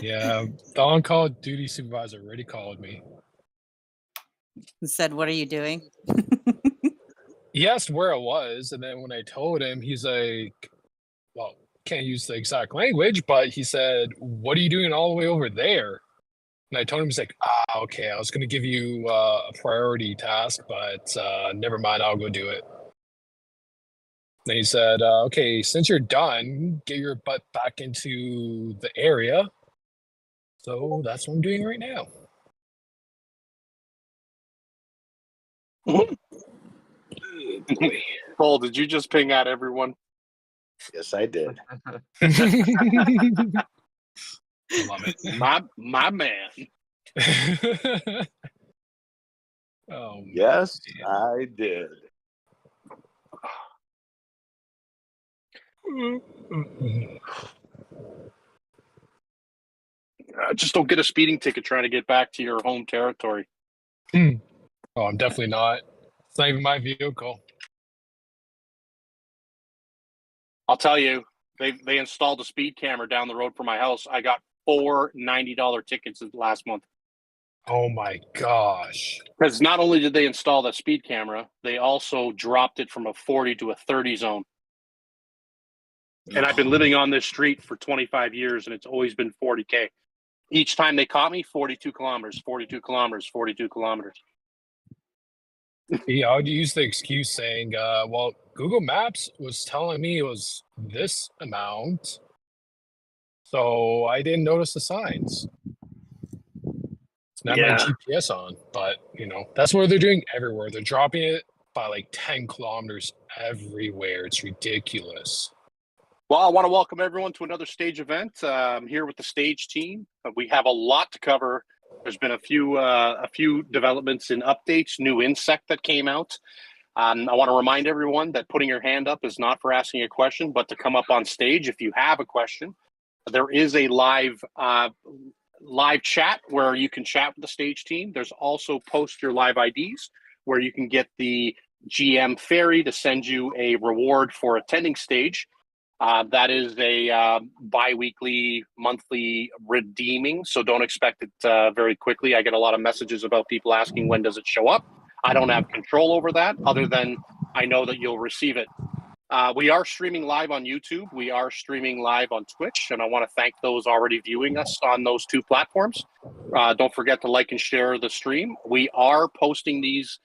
Yeah, the on-call duty supervisor already called me. And said, "What are you doing?" He asked where I was, and then when I told him, he's like, well, can't use the exact language, but he said, "What are you doing all the way over there?" And I told him, he's like, okay, I was going to give you a priority task, but never mind, I'll go do it. Then he said, okay, since you're done, get your butt back into the area. So that's what I'm doing right now. Cole, did you just ping at everyone? Yes, I did. I love it. My man. Oh, Yes, man. I did. Just don't get a speeding ticket trying to get back to your home territory. Oh, I'm definitely not. It's not even my vehicle. I'll tell you, they installed a speed camera down the road from my house. I got 4 $90 tickets last month. Oh my gosh. Because not only did they install the speed camera, they also dropped it from a 40 to a 30 zone. And I've been living on this street for 25 years, and it's always been 40K. Each time they caught me, 42 kilometers, 42 kilometers, 42 kilometers. Yeah, I would use the excuse saying, well, Google Maps was telling me it was this amount, so I didn't notice the signs. It's not my GPS on, but that's what they're doing everywhere. They're dropping it by like 10 kilometers everywhere. It's ridiculous. Well, I want to welcome everyone to another stage event. I'm here with the stage team. We have a lot to cover. There's been a few developments and updates, new insect that came out. I want to remind everyone that putting your hand up is not for asking a question, but to come up on stage if you have a question. There is a live chat where you can chat with the stage team. There's also post your live IDs where you can get the GM Fairy to send you a reward for attending stage. That is a bi-weekly, monthly redeeming, so don't expect it very quickly. I get a lot of messages about people asking when does it show up. I don't have control over that other than I know that you'll receive it. We are streaming live on YouTube. We are streaming live on Twitch, and I want to thank those already viewing us on those two platforms. Don't forget to like and share the stream. We are posting these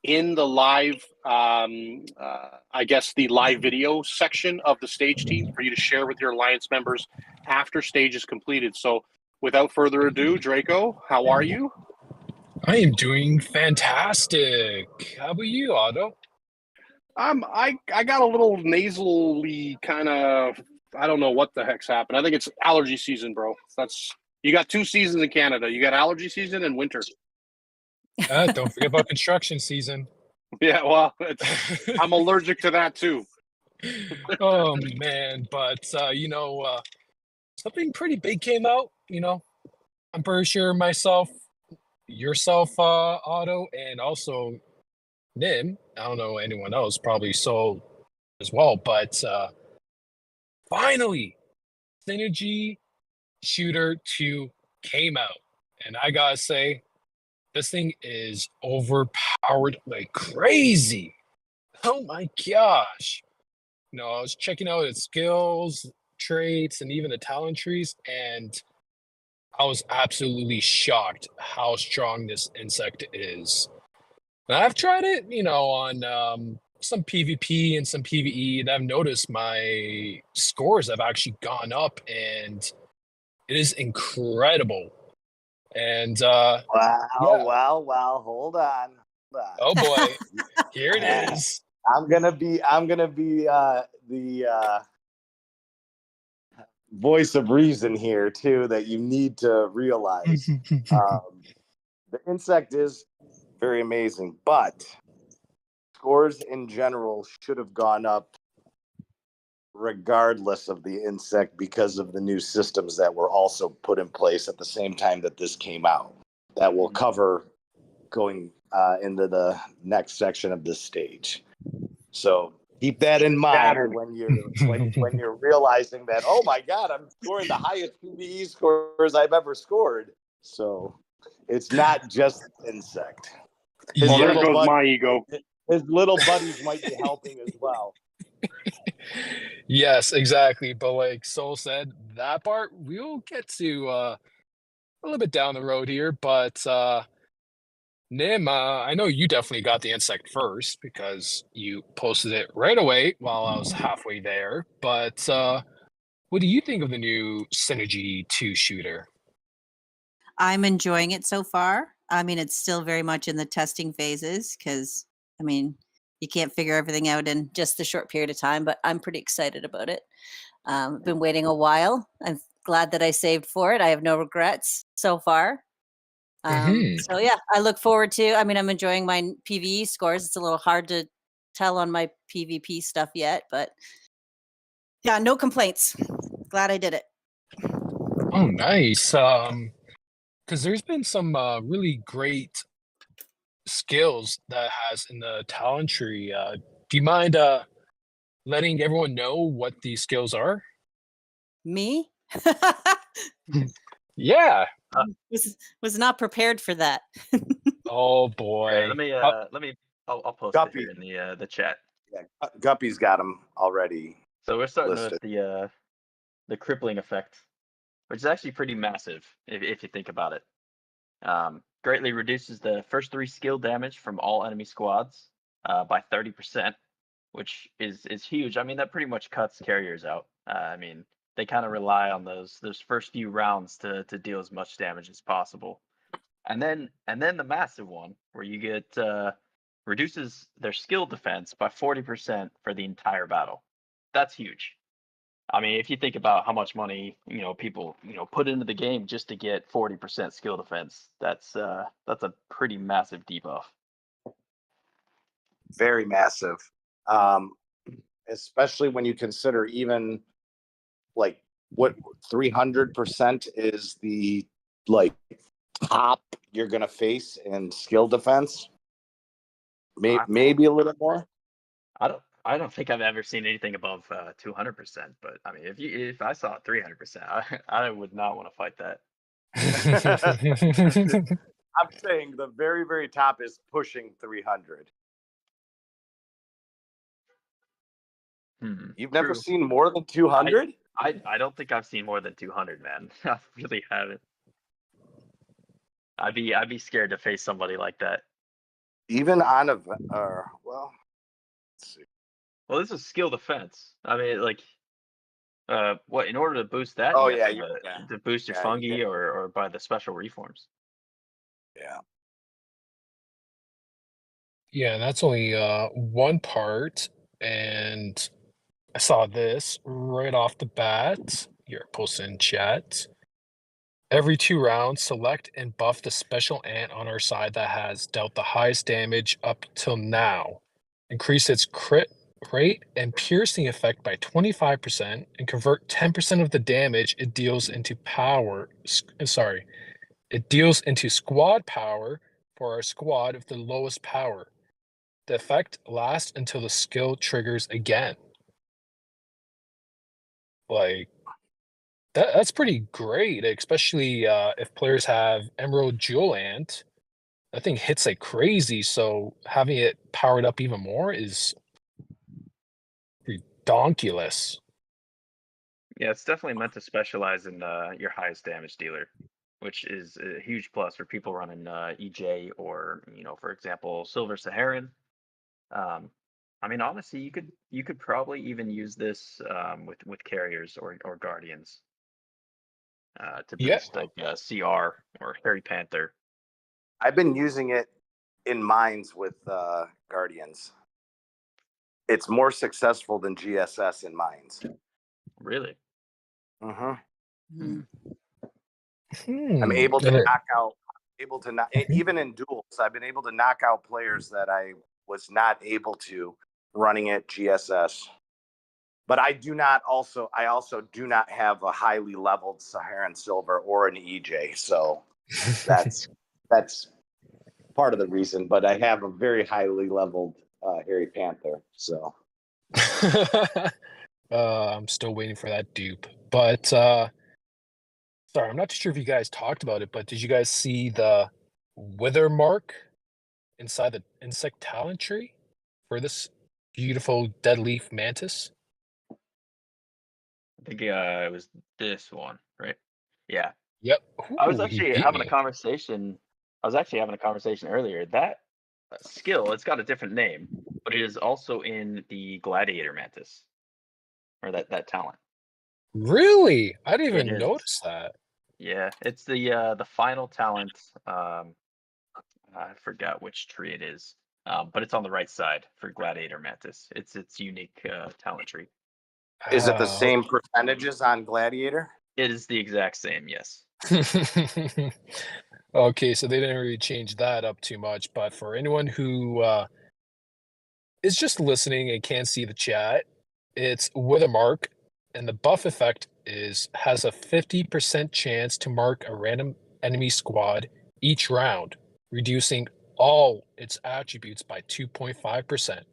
in the live, the live video section of the stage team for you to share with your Alliance members after stage is completed. So without further ado, Draco, how are you? I am doing fantastic. How about you, Otto? I got a little nasally kind of, I don't know what the heck's happened. I think it's allergy season, bro. You got 2 seasons in Canada. You got allergy season and winter. Don't forget about construction season. Yeah, well, I'm allergic to that too. Oh man, but something pretty big came out. I'm pretty sure myself, yourself, Otto, and also Nim. I don't know anyone else, probably so as well. But finally, Synergy Shooter 2 came out, and I gotta say, this thing is overpowered like crazy. Oh my gosh. I was checking out its skills, traits, and even the talent trees, and I was absolutely shocked how strong this insect is. And I've tried it, on some PvP and some PvE, and I've noticed my scores have actually gone up, and it is incredible. And Wow, hold on. Oh boy, here it is. I'm gonna be the voice of reason here too, that you need to realize. The insect is very amazing, but scores in general should have gone up regardless of the insect because of the new systems that were also put in place at the same time that this came out. That will cover going into the next section of this stage. So Keep that in mind Shattered. when you're realizing that, oh my God, I'm scoring the highest PvE scores I've ever scored. So it's not just insect. His Well, there little goes bud- my ego. His little buddies might be helping as well. Yes, exactly. But like Soul said, that part we'll get to a little bit down the road here. But Nim, I know you definitely got the insect first because you posted it right away while I was halfway there. But what do you think of the new Synergy 2 shooter? I'm enjoying it so far. I mean, it's still very much in the testing phases because, I mean, you can't figure everything out in just a short period of time, but I'm pretty excited about it. I've been waiting a while. I'm glad that I saved for it. I have no regrets so far. Mhm. So yeah, I look forward to. I mean, I'm enjoying my PVE scores. It's a little hard to tell on my PvP stuff yet, but yeah, no complaints. Glad I did it. Oh, nice. Because there's been some really great skills that has in the talent tree. Do you mind letting everyone know what these skills are? Me Yeah. was not prepared for that. Oh Yeah, boy. I'll post Guppy. it here in the chat. Yeah, Guppy's got them already. So we're starting Listed. with the crippling effect, which is actually pretty massive if you think about it. Greatly reduces the first 3 skill damage from all enemy squads by 30%, which is huge. I mean, that pretty much cuts carriers out. I mean, they kind of rely on those first few rounds to deal as much damage as possible. And then the massive one where you get reduces their skill defense by 40% for the entire battle. That's huge. I mean, if you think about how much money people put into the game just to get 40% skill defense, that's a pretty massive debuff. Very massive. Especially when you consider even like what 300% is the like top you're gonna face in skill defense. Maybe a little more. I don't think I've ever seen anything above 200%. But I mean, if I saw 300%, I would not want to fight that. I'm saying the very, very top is pushing 300. You've never True. seen more than 200? I don't think I've seen more than 200, man. I really haven't. I'd be scared to face somebody like that. Even on a well, let's see. Well, this is skill defense. I mean, like, what in order to boost that? Oh you have yeah, to boost your Yeah, fungi yeah. or by the special reforms. Yeah. Yeah, that's only one part, and I saw this right off the bat. Here, post in chat. Every 2 rounds, select and buff the special ant on our side that has dealt the highest damage up till now. Increase its crit rate and piercing effect by 25% and convert 10% of the damage it deals into it deals into squad power for our squad of the lowest power. The effect lasts until the skill triggers again. Like, that's pretty great, especially if players have Emerald Jewel Ant. That thing hits like crazy, so having it powered up even more is redonkulous. Yeah, it's definitely meant to specialize in your highest damage dealer, which is a huge plus for people running EJ or for example, Silver Saharan. I mean, honestly, you could probably even use this with carriers or guardians to Yeah. boost like CR or Harry Panther. I've been using it in mines with Guardians. It's more successful than GSS in mines. Really? Mm-hmm. Mm. I'm able to And knock out, even in duels, I've been able to knock out players that I was not able to running at GSS. But I also do not have a highly leveled Saharan Silver or an EJ. So that's part of the reason. But I have a very highly leveled Harry Panther. So I'm still waiting for that dupe. But sorry, I'm not too sure if you guys talked about it, but did you guys see the wither mark inside the insect talent tree for this beautiful dead leaf mantis? I think it was this one, right? Yeah. Yep. I was Ooh, he actually beat having a me. conversation. I was actually having a conversation earlier. That skill, it's got a different name, but it is also in the gladiator mantis, or that talent. Really? I didn't It even is. notice that. Yeah, it's the final talent. I forgot which tree it is, but it's on the right side for gladiator mantis. It's its unique talent tree. Is it the Oh. same percentages on Gladiator? It is the exact same. Yes. Okay, so they didn't really change that up too much, but for anyone who is just listening and can't see the chat, it's with a mark, and the buff effect is has a 50% chance to mark a random enemy squad each round, reducing all its attributes by 2.5%.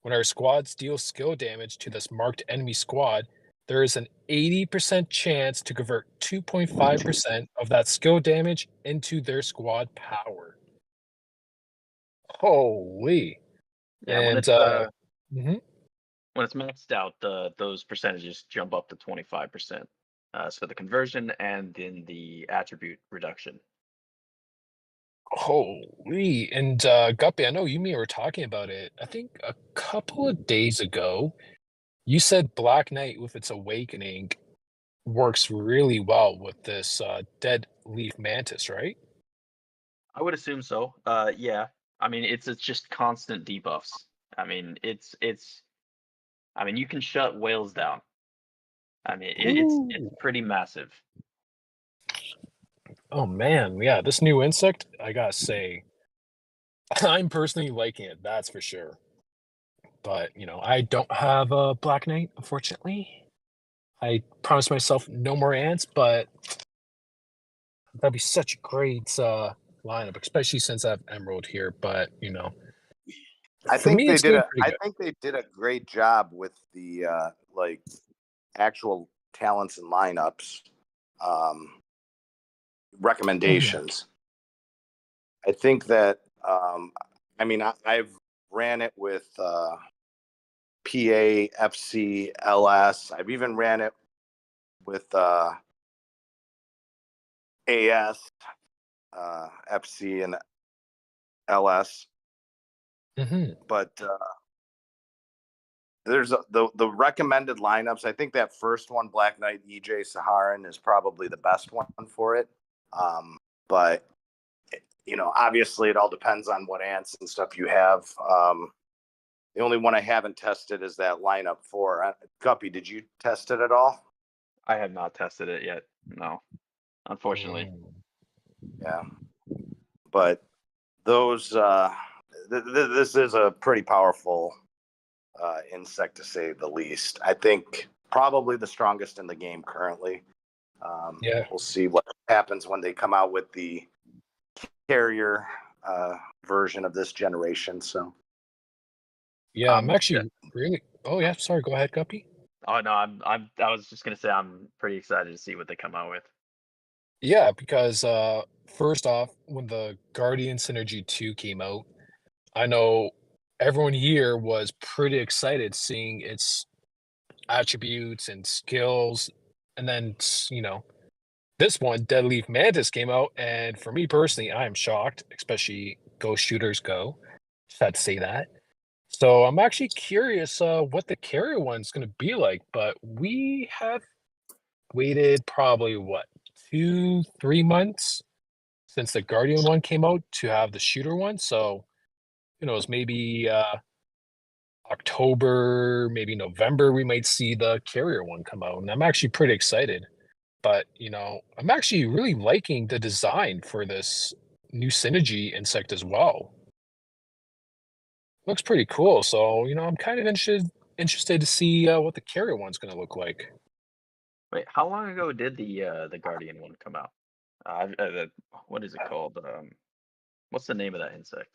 When our squads deal skill damage to this marked enemy squad, there is an 80% chance to convert 2.5% of that skill damage into their squad power. Holy. Yeah. When And it's mhm. when it's maxed out, those percentages jump up to 25%. So the conversion and then the attribute reduction. Holy. And Guppy, I know you and me were talking about it. I think a couple of days ago, you said Black Knight with its awakening works really well with this dead leaf mantis, right? I would assume so. Yeah. I mean, it's just constant debuffs. I mean, it's. I mean, you can shut whales down. I mean, it's Ooh. pretty massive. Oh man, yeah, this new insect, I gotta say, I'm personally liking it, that's for sure. But, I don't have a Black Knight, unfortunately. I promised myself no more ants, but that'd be such a great lineup, especially since I have Emerald here. But, I for think me, they it's did doing a pretty I good. think they did a great job with the like actual talents and lineups um Mhm. recommendations. I think that I mean I've ran it with PA, FC, LS. I've even ran it with AS, FC, and LS. Mhm. But there's the recommended lineups. I think that first one, Black Knight, EJ Saharan, is probably the best one for it. But obviously, it all depends on what ants and stuff you have. The only one I haven't tested is that lineup for Guppy. Did you test it at all? I have not tested it yet. No, unfortunately. Mm. Yeah, but those this is a pretty powerful insect to say the least. I think probably the strongest in the game currently. Yeah. We'll see what happens when they come out with the carrier version of this generation. So Yeah, I'm Yeah. actually really. Oh, yeah. Sorry. Go ahead, Guppy. Oh no, I was just gonna say I'm pretty excited to see what they come out with. Yeah, because first off, when the Guardian Synergy 2 came out, I know everyone here was pretty excited seeing its attributes and skills. And then, this one, Dead Leaf Mantis, came out. And for me personally, I am shocked, especially Ghost Shooters Go. Just had to say that. So I'm actually curious what the carrier one's going to be like. But we have waited probably, what, 2, 3 months since the Guardian one came out to have the shooter one. So, maybe October, maybe November, we might see the carrier one come out. And I'm actually pretty excited. But, I'm actually really liking the design for this new synergy insect as well. Looks pretty cool. So, I'm kind of interested to see what the carrier one's going to look like. Wait, how long ago did the Guardian one come out? What is it called? What's the name of that insect?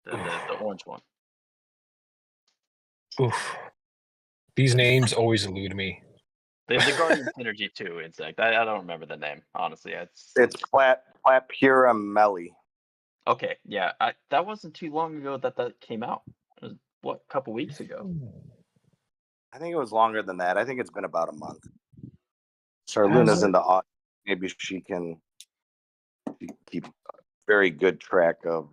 The orange one. Oof. These names always elude me. The Guardian Synergy 2 insect. I don't remember the name, honestly. It's Platpura melli. Okay, yeah. That wasn't too long ago that came out. It was, what, a couple weeks ago? I think it was longer than that. I think it's been about a month. So Has Luna's it? in the audience. Maybe she can keep very good track of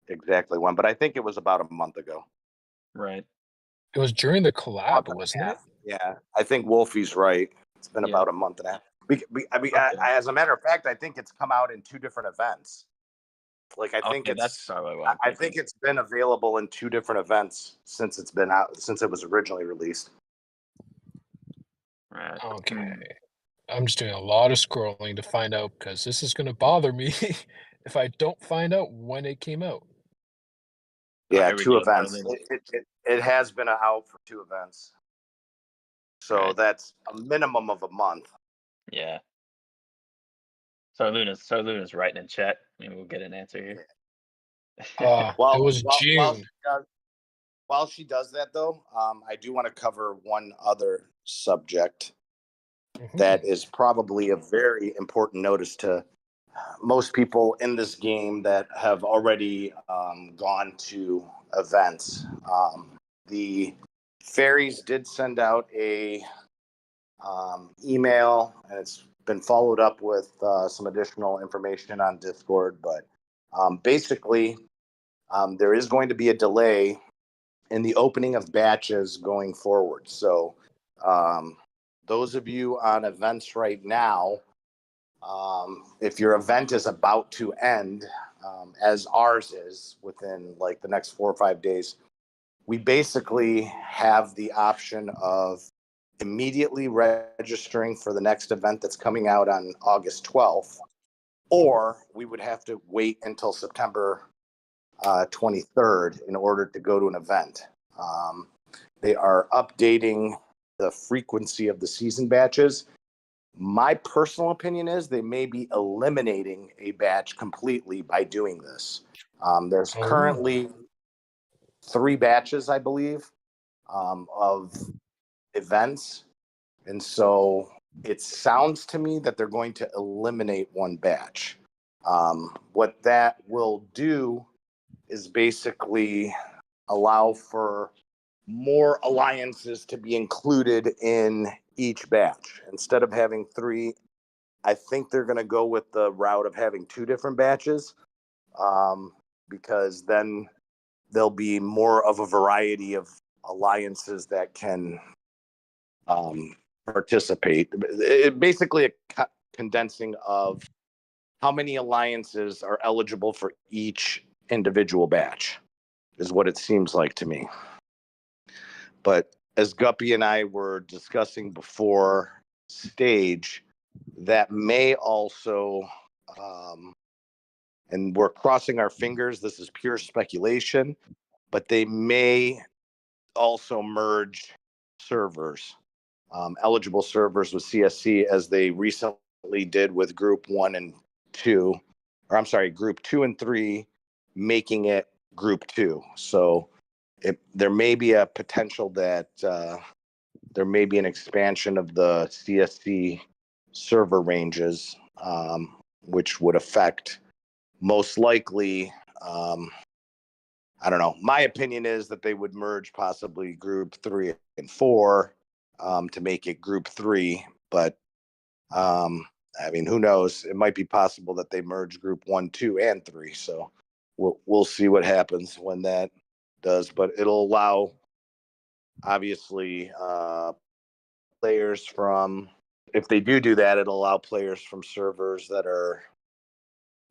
exactly when, but I think it was about a month ago. Right. It was during the Month collab, and a wasn't it? half. Yeah, I think Wolfie's right. It's been Yeah. about a month and a half. As a matter of fact, I think it's come out in 2 different events. Like I think Okay, that's it's probably what I'm I thinking. think it's been available in 2 different events since it's been out since it was originally released. Right. Okay. I'm just doing a lot of scrolling to find out because this is going to bother me if I don't find out when it came out. Yeah, here we 2 go, events. Darlene. It has been out for 2 events. So Right. that's a minimum of a month. Yeah. So Luna's writing in chat. Maybe we'll get an answer here. It was June. While she does that, though, I do want to cover one other subject that is probably a very important notice to most people in this game that have already gone to events. The fairies did send out a email, and it's been followed up with some additional information on Discord. But basically, there is going to be a delay in the opening of batches going forward. So, those of you on events right now, if your event is about to end, as ours is within like the next 4 or 5 days, we basically have the option of immediately registering for the next event that's coming out on August 12th, or we would have to wait until September 23rd in order to go to an event. They are updating the frequency of the season batches. My personal opinion is they may be eliminating a batch completely by doing this. There's currently 3 batches, I believe, of events. And so it sounds to me that they're going to eliminate 1 batch. What that will do is basically allow for more alliances to be included in each batch. Instead of having 3, I think they're going to go with the route of having 2 different batches, because then there'll be more of a variety of alliances that can participate. Basically, a condensing of how many alliances are eligible for each individual batch is what it seems like to me. But as Guppy and I were discussing before stage, that may also, and we're crossing our fingers, this is pure speculation, but they may also merge servers, eligible servers with CSC, as they recently did with group 1 and 2, or I'm sorry, group 2 and 3, making it group 2. So there may be a potential that there may be an expansion of the CSC server ranges, which would affect most likely, I don't know. My opinion is that they would merge possibly group 3 and 4 to make it group 3. But I mean, who knows? It might be possible that they merge group 1, 2, and 3. So we'll see what happens when that does. But it'll allow, obviously, players from, if they do that, it'll allow players from servers that are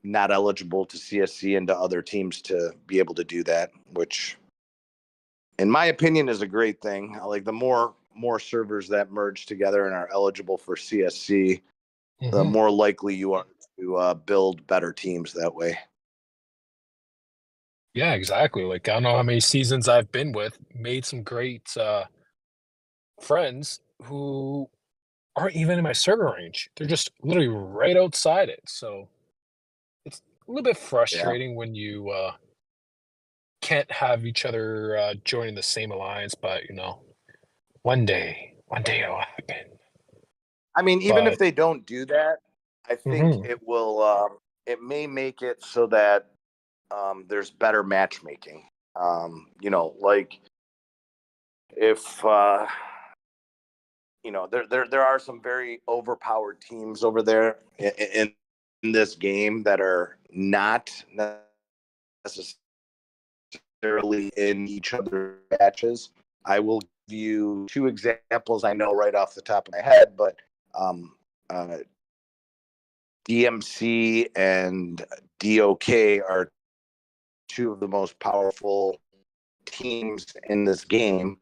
not eligible to CSC and to other teams to be able to do that, which in my opinion is a great thing. Like the more servers that merge together and are eligible for CSC, the more likely you are to build better teams that way. Yeah, exactly. Like I don't know how many seasons I've been with, made some great friends who aren't even in my server range. They're just literally right outside it. So it's a little bit frustrating when you can't have each other join the same alliance, but one day it'll happen. I mean, even if But they don't do that, I think Mhm. it will. It may make it so that there's better matchmaking. Like if there are some very overpowered teams over there in this game that are not necessarily in each other's matches. I will give you two examples I know right off the top of my head, but um, uh, DMC and DOK are two of the most powerful teams in this game,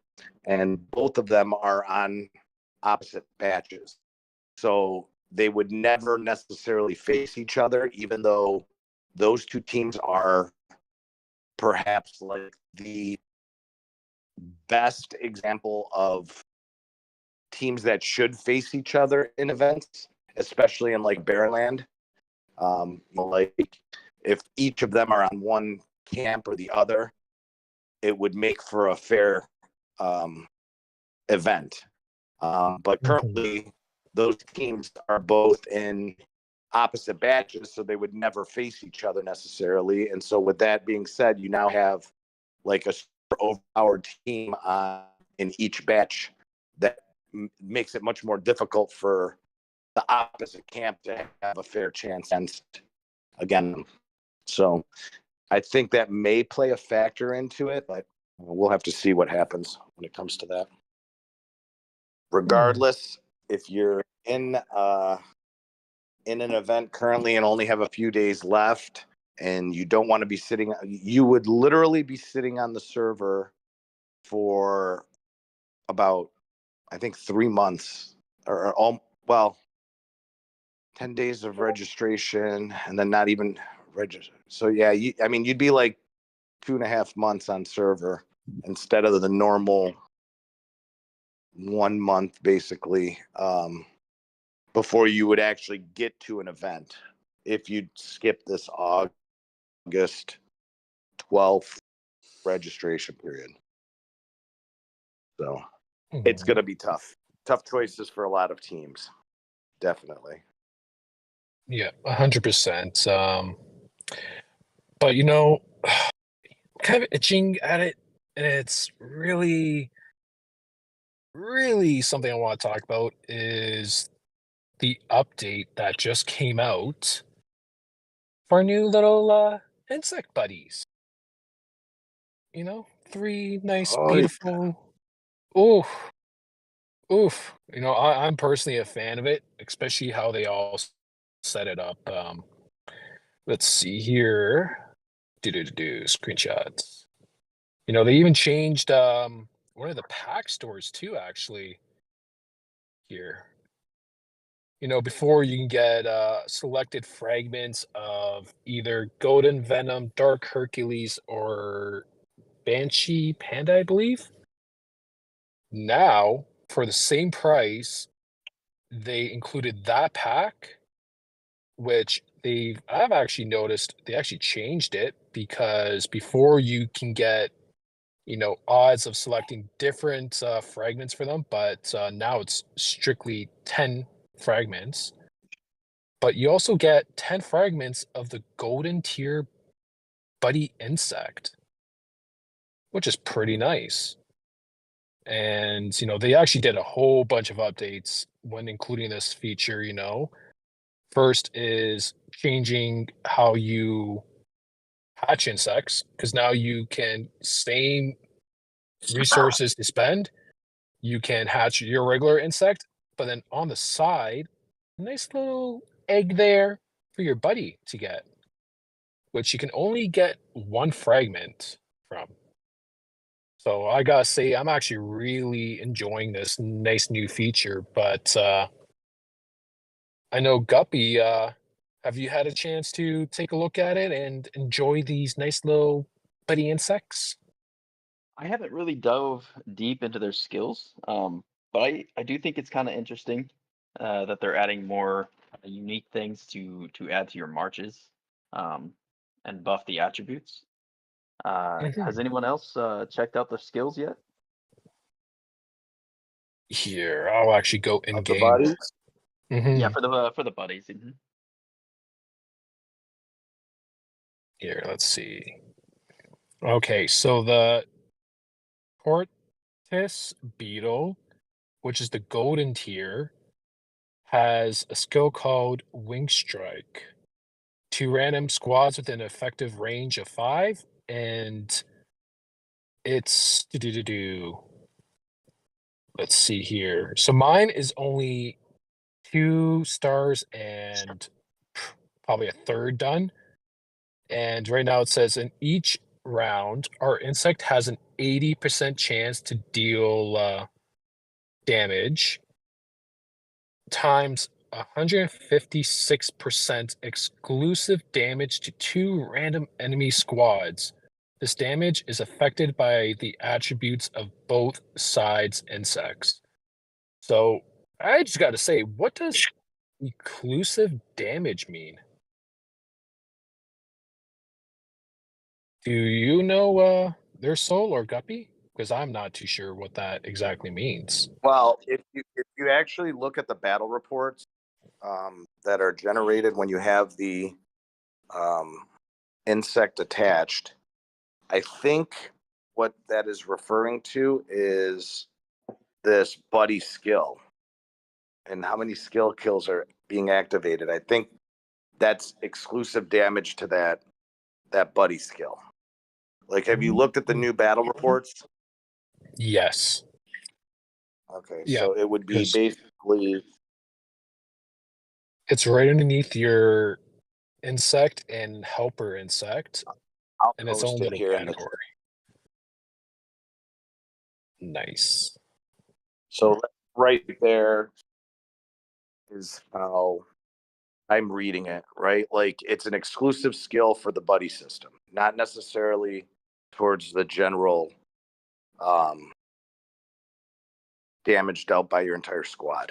and both of them are on opposite batches. So they would never necessarily face each other, even though those two teams are perhaps like the best example of teams that should face each other in events, especially in like Bearland. Like if each of them are on one camp or the other, it would make for a fair event. But Mhm. currently, those teams are both in opposite batches, so they would never face each other necessarily. And so, with that being said, you now have like a super overpowered team in each batch that makes it much more difficult for the opposite camp to have a fair chance again. So I think that may play a factor into it, but we'll have to see what happens when it comes to that. Hmm. Regardless, if you're in an event currently and only have a few days left and you don't want to be sitting, you would literally be sitting on the server for about, I think, 3 months or all, well, 10 days of registration and then not even register. So yeah, I mean, you'd be like 2.5 months on server instead of the normal 1 month basically, before you would actually get to an event if you skip this August 12th registration period. So it's going to be tough. Tough choices for a lot of teams. Definitely. Yeah, 100%. But kind of itching at it, and it's really, really something I want to talk about is the update that just came out for our new little insect buddies. Three nice, Oh, yeah. beautiful. Oof, oof. I'm personally a fan of it, especially how they all set it up. Let's see here. Do screenshots. They even changed one of the pack stores too, actually. Here. Before you can get selected fragments of either Golden Venom, Dark Hercules, or Banshee Panda, I believe. Now, for the same price, they included that pack, which I've actually noticed they actually changed it because before you can get odds of selecting different fragments for them, but now it's strictly 10 fragments. But you also get 10 fragments of the golden tier buddy insect, which is pretty nice. And they actually did a whole bunch of updates when including this feature. First is changing how you hatch insects, because now you can same resources to spend. You can hatch your regular insect, but then on the side, nice little egg there for your buddy to get, which you can only get one fragment from. So I gotta say, I'm actually really enjoying this nice new feature. But I know Guppy, have you had a chance to take a look at it and enjoy these nice little buddy insects? I haven't really dove deep into their skills, but I do think it's kind of interesting that they're adding more unique things to add to your marches, um, and buff the attributes. Has anyone else checked out their skills yet? Here, I'll actually go in Of the game. buddies? Yeah, for the buddies. Here, let's see. Okay, so the Tortoise Beetle, which is the golden tier, has a skill called Wing Strike. 2 random squads within effective range of 5, and it's let's see here. So mine is only 2 stars and probably a third done. And right now it says in each round, our insect has an 80% chance to deal damage times 156% exclusive damage to 2 random enemy squads. This damage is affected by the attributes of both sides' insects. So I just got to say, what does exclusive damage mean? Do you know their soul or Guppy? Because I'm not too sure what that exactly means. Well, if you actually look at the battle reports that are generated when you have the insect attached, I think what that is referring to is this buddy skill and how many skill kills are being activated. I think that's exclusive damage to that buddy skill. Like, have you looked at the new battle reports? Yes. Okay, Yeah, so it would be 'cause basically it's right underneath your insect and helper insect, I'll and its post own it little here in the category. Nice. so right there is how I'm reading it, right? Like it's an exclusive skill for the buddy system, not necessarily towards the general um, damage dealt by your entire squad.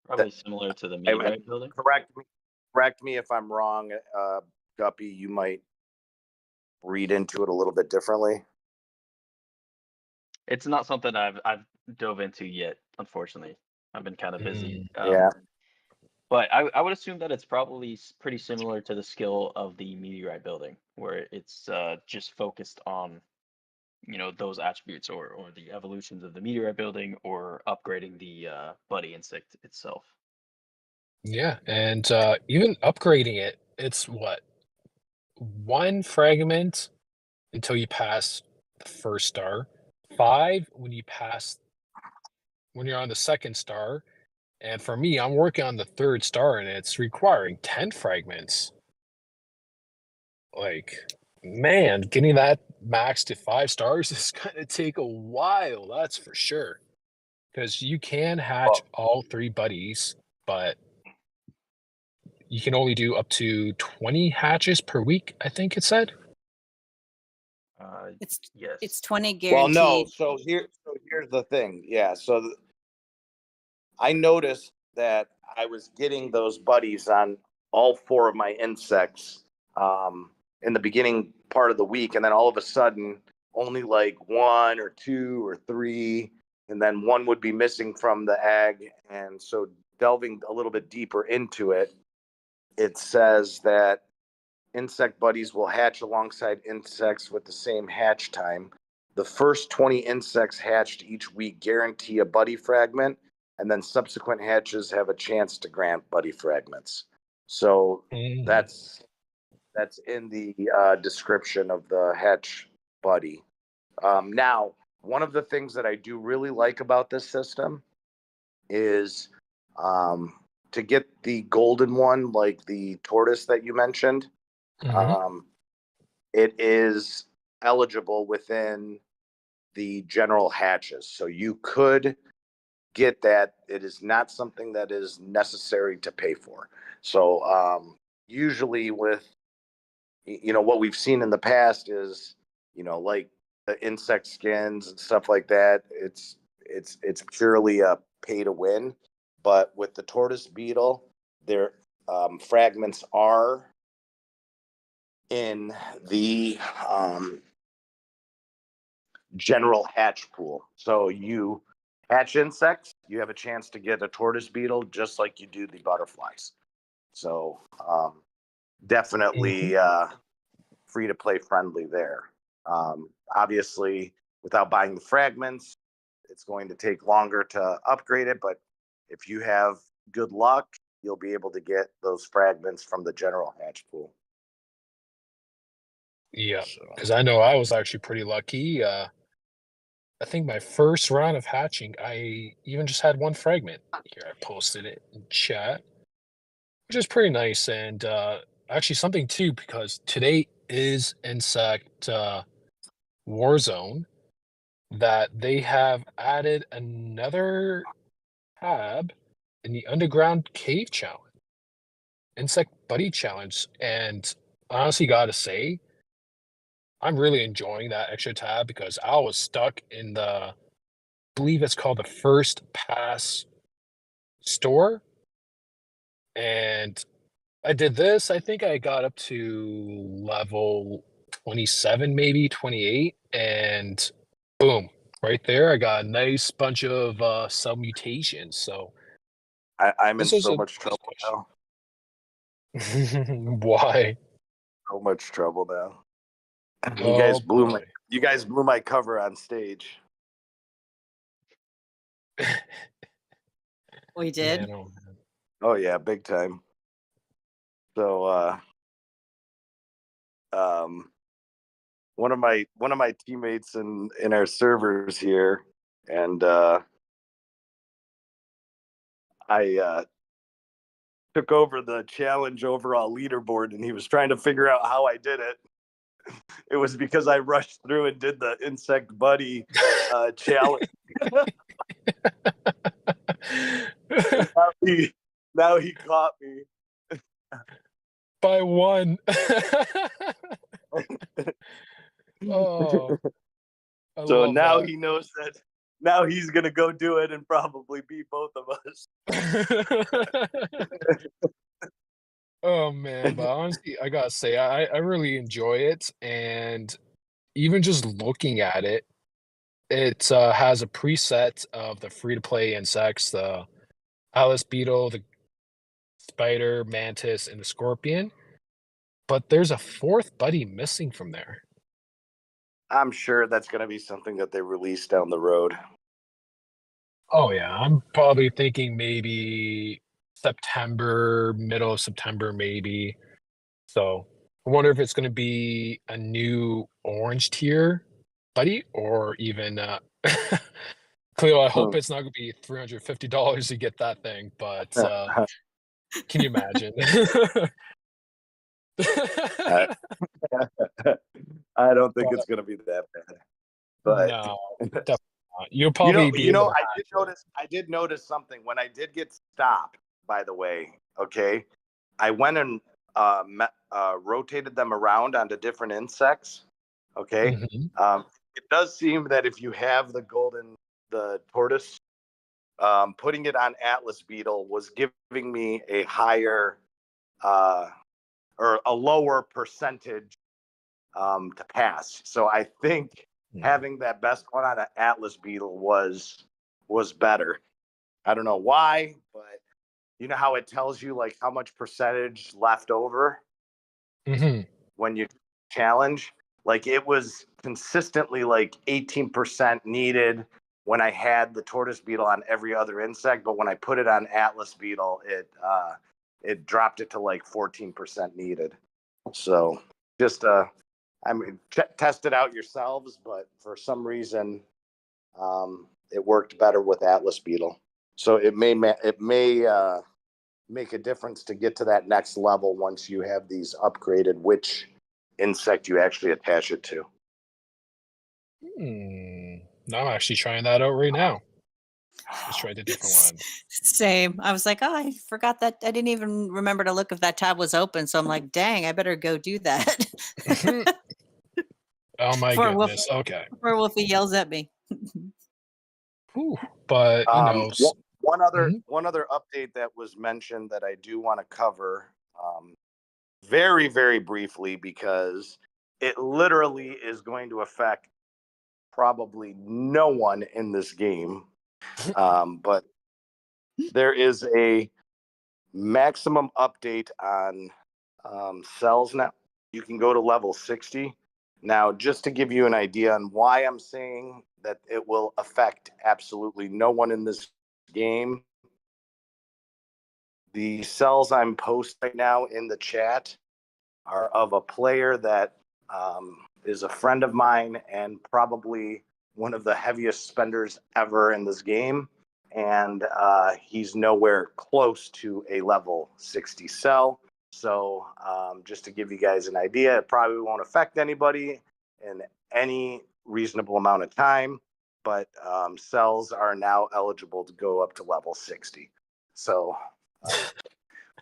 Probably similar to the I- meteorite building. Correct me if I'm wrong, Guppy. You might read into it a little bit differently. It's not something I've dove into yet, unfortunately. I've been kind of busy. Yeah. But I would assume that it's probably pretty similar to the skill of the meteorite building, where it's just focused on, those attributes or the evolutions of the meteorite building or upgrading the buddy insect itself. Yeah, and even upgrading it, it's what? 1 fragment until you pass the first star, 5 when you're on the second star, and for me, I'm working on the 3rd star, and it's requiring 10 fragments. Like, man, getting that max to 5 stars is gonna take a while, that's for sure. Because you can hatch all 3 buddies, but you can only do up to 20 hatches per week, I think it said. It's Yes. it's 20 Well, guaranteed. no. So here's the thing. Yeah. So I noticed that I was getting those buddies on all 4 of my insects in the beginning part of the week, and then all of a sudden, only like 1 or 2 or 3, and then 1 would be missing from the egg. And so, delving a little bit deeper into it, it says that insect buddies will hatch alongside insects with the same hatch time. The first 20 insects hatched each week guarantee a buddy fragment, and then subsequent hatches have a chance to grant buddy fragments. So that's in the description of the hatch buddy. Now, one of the things that I do really like about this system is to get the golden one, like the tortoise that you mentioned. It is eligible within the general hatches. So you could get that. It is not something that is necessary to pay for. So usually with, what we've seen in the past is, like the insect skins and stuff like that, it's purely a pay to win. But with the tortoise beetle, their fragments are in the general hatch pool. So you hatch insects, you have a chance to get a tortoise beetle just like you do the butterflies. So definitely free to play friendly there. Obviously, without buying the fragments, it's going to take longer to upgrade it, but if you have good luck, you'll be able to get those fragments from the general hatch pool. Yeah, So, because I know I was actually pretty lucky. I think my first round of hatching, I even just had one fragment. Here, I posted it in chat, which is pretty nice. And actually, something too, because today is Insect Warzone, that they have added another tab in the Underground Cave Challenge, Insect Buddy Challenge. And honestly, gotta say, I'm really enjoying that extra tab because I was stuck in the, I believe it's called the First Pass store. And I did this. I think I got up to level 27, maybe 28. And boom, right there, I got a nice bunch of sub mutations. So I'm in this was so a much trouble now. why? So much trouble now. Oh boy. You guys blew my cover on stage. We did. Man, oh man. Oh yeah, big time. So one of my teammates in our servers here, and I took over the challenge overall leaderboard, and he was trying to figure out how I did it. It was because I rushed through and did the Insect Buddy challenge. now he caught me. By one. Oh, I So love now that. he knows that. Now he's gonna go do it and probably beat both of us. Oh man, but honestly, I gotta say, I really enjoy it, and even just looking at it, it has a preset of the free-to-play insects, the Alice beetle, the spider, mantis, and the scorpion. But there's a fourth buddy missing from there. I'm sure that's gonna be something that they release down the road. Oh yeah, I'm probably thinking maybe September, middle of September, maybe. So I wonder if it's going to be a new orange tier buddy or even Cleo, I hope it's not going to be $350 to get that thing, but can you imagine? I, I don't think But it's gonna be that bad. But no, definitely not. You'll probably be able to I did notice something when I did get stopped, by the way. Okay. I went and rotated them around onto different insects. Okay. Mhm. It does seem that if you have the tortoise, putting it on Atlas beetle was giving me a higher or a lower percentage to pass. So I think having that best one on an Atlas beetle was better. I don't know why, but you know how it tells you like how much percentage left over Mhm. when you challenge? Like it was consistently like 18% needed when I had the tortoise beetle on every other insect, but when I put it on Atlas beetle, it dropped it to like 14% needed. So just I mean, test it out yourselves, but for some reason, it worked better with Atlas beetle. So it may make a difference to get to that next level once you have these upgraded which insect you actually attach it to. Now I'm actually trying that out right now. Let's try the different one. Same. I was like, oh, I forgot that. I didn't even remember to look if that tab was open. So I'm like, dang, I better go do that. Oh my Before goodness. Okay. before Wolfie yells at me. Whew. But you know, One other Mhm. update that was mentioned that I do want to cover very, very briefly because it literally is going to affect probably no one in this game. But there is a maximum update on cells now. You can go to level 60. Now, just to give you an idea on why I'm saying that it will affect absolutely no one in this game, the cells I'm posting right now in the chat are of a player that is a friend of mine and probably one of the heaviest spenders ever in this game. And he's nowhere close to a level 60 cell. So just to give you guys an idea, it probably won't affect anybody in any reasonable amount of time, but cells are now eligible to go up to level 60. So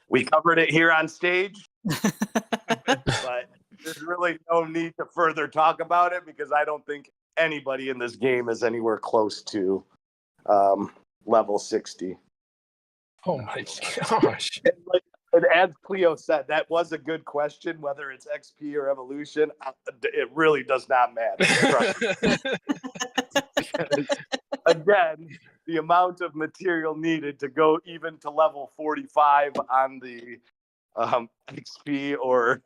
we covered it here on stage, but there's really no need to further talk about it because I don't think anybody in this game is anywhere close to level 60. Oh my gosh. And as Cleo said, that was a good question, whether it's XP or evolution. It really does not matter. Trust me. Again, the amount of material needed to go even to level 45 on the XP or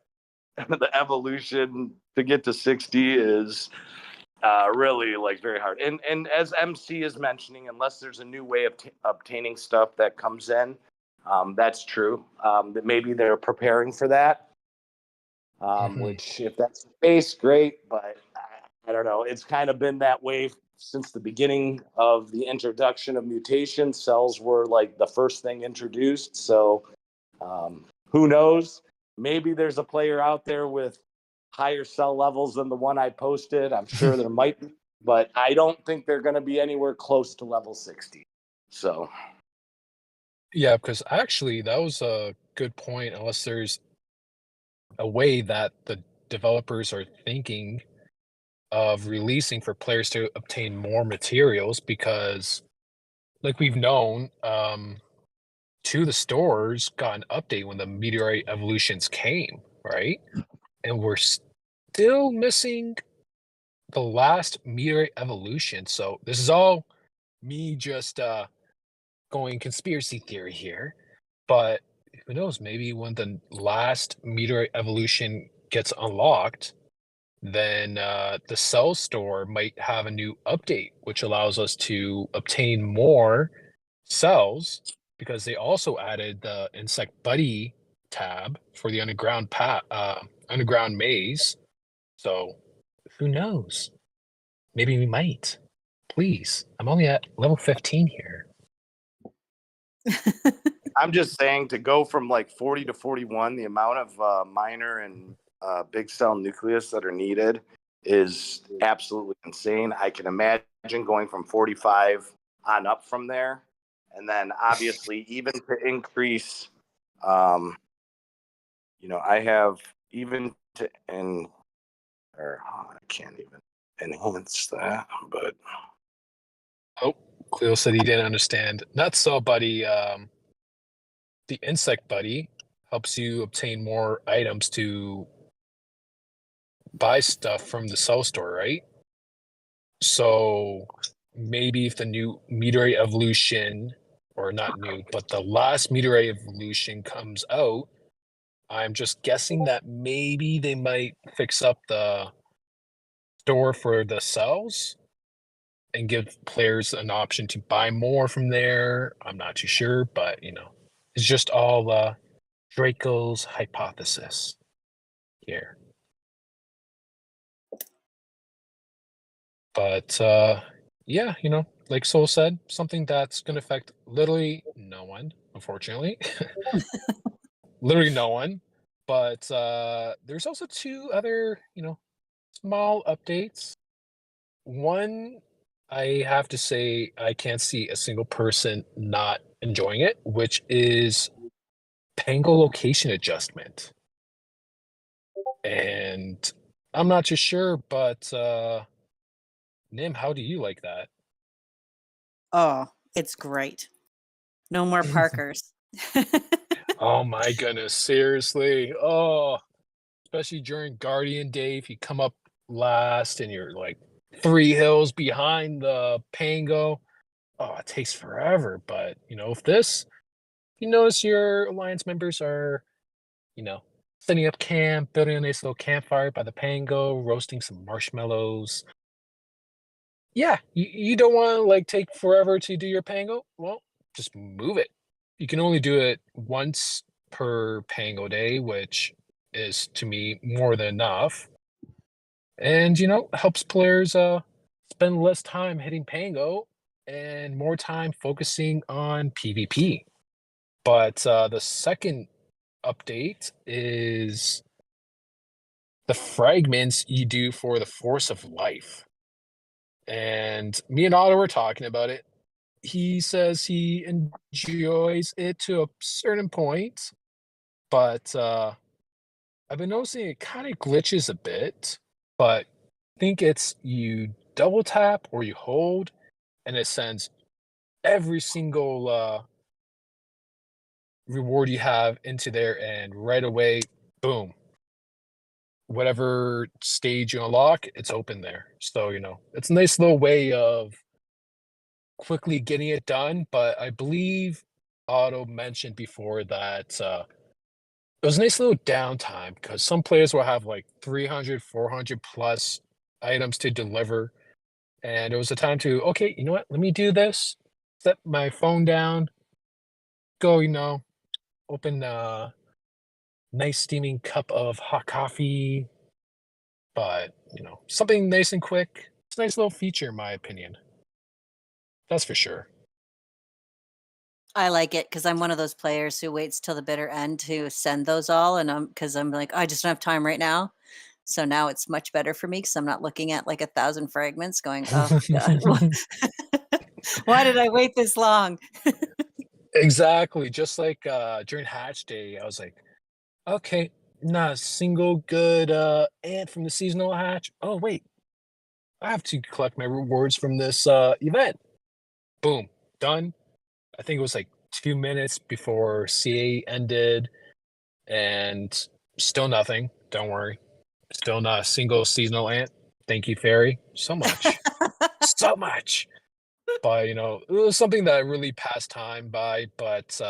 the evolution to get to 60 is really like very hard. And as MC is mentioning, unless there's a new way of obtaining stuff that comes in, that's true. That maybe they're preparing for that. Which, if that's the case, great. But I don't know. It's kind of been that way since the beginning of the introduction of mutation. Cells were like the first thing introduced. So who knows? Maybe there's a player out there with higher cell levels than the one I posted. I'm sure there might be, but I don't think they're going to be anywhere close to level 60. So Yeah, because actually that was a good point, unless there's a way that the developers are thinking of releasing for players to obtain more materials, because like we've known, To the Stores got an update when the Meteorite evolutions came, right? And we're still missing the last Meteorite evolution. So this is all me just going conspiracy theory here, but who knows, maybe when the last Meteorite evolution gets unlocked, then the Cell Store might have a new update which allows us to obtain more cells, because they also added the Insect Buddy tab for the underground maze. So who knows, maybe we might. Please, I'm only at level 15 here. I'm just saying, to go from like 40 to 41, the amount of minor and big cell nucleus that are needed is absolutely insane. I can imagine going from 45 on up from there. And then obviously even to increase, I have even to, I can't even enhance that, but. Oh, Cleo said he didn't understand. Not so, buddy. The Insect Buddy helps you obtain more items to buy stuff from the Cell Store, right? So maybe if the new Meteorite evolution, or not new, but the last Meteorite evolution comes out, I'm just guessing that maybe they might fix up the store for the cells and give players an option to buy more from there. I'm not too sure, but it's just all Draco's hypothesis here. But yeah, like Soul said, something that's going to affect literally no one, unfortunately. Literally no one. But there's also two other, small updates. One, I have to say, I can't see a single person not enjoying it, which is Pango location adjustment. And I'm not too sure, but Nim, how do you like that? Oh, it's great. No more Parkers. Oh my goodness, seriously. Oh, especially during Guardian Day, if you come up last and you're like 3 hills behind the Pango. Oh, it takes forever. But, if this, you notice your alliance members are, setting up camp, building a nice little campfire by the Pango, roasting some marshmallows. Yeah, you don't want to like take forever to do your Pango? Well, just move it. You can only do it once per Pango day, which is to me more than enough. And helps players spend less time hitting Pango and more time focusing on PvP. But the second update is the fragments you do for the Force of Life. And me and Otto were talking about it. He says he enjoys it to a certain point, but I've been noticing it kind of glitches a bit. But I think it's you double tap or you hold, and it sends every single reward you have into there, and right away, boom. Whatever stage you unlock, it's open there. So, it's a nice little way of quickly getting it done. But I believe Otto mentioned before that it was a nice little downtime because some players will have like 300, 400 plus items to deliver. And it was a time to, okay, you know what? Let me do this, set my phone down, go, open a nice steaming cup of hot coffee. But, something nice and quick. It's a nice little feature, in my opinion. That's for sure. I like it because I'm one of those players who waits till the bitter end to send those all, and because I'm like, I just don't have time right now. So now it's much better for me because I'm not looking at like 1,000 fragments going, oh God, why did I wait this long? Exactly. Just like during Hatch Day, I was like, okay, not a single good ant from the seasonal hatch. Oh, wait. I have to collect my rewards from this event. Boom. Done. I think it was like 2 minutes before CA ended, and still nothing. Don't worry. Still not a single seasonal ant. Thank you, Fairy. So much. So much. But, it was something that I really passed time by. But